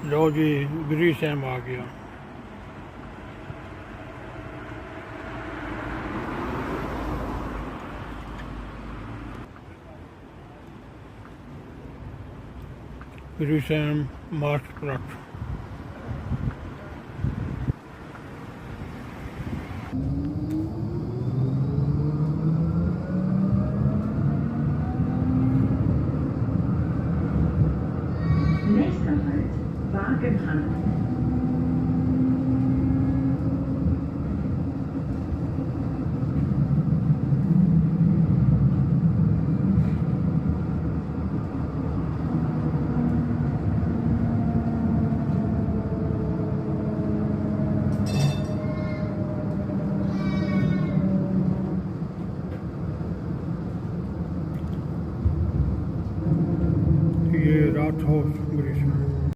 लो जी, गुरु Sam आ गया। गुरु Sam mask product. Nächster Halt, Wagenhang.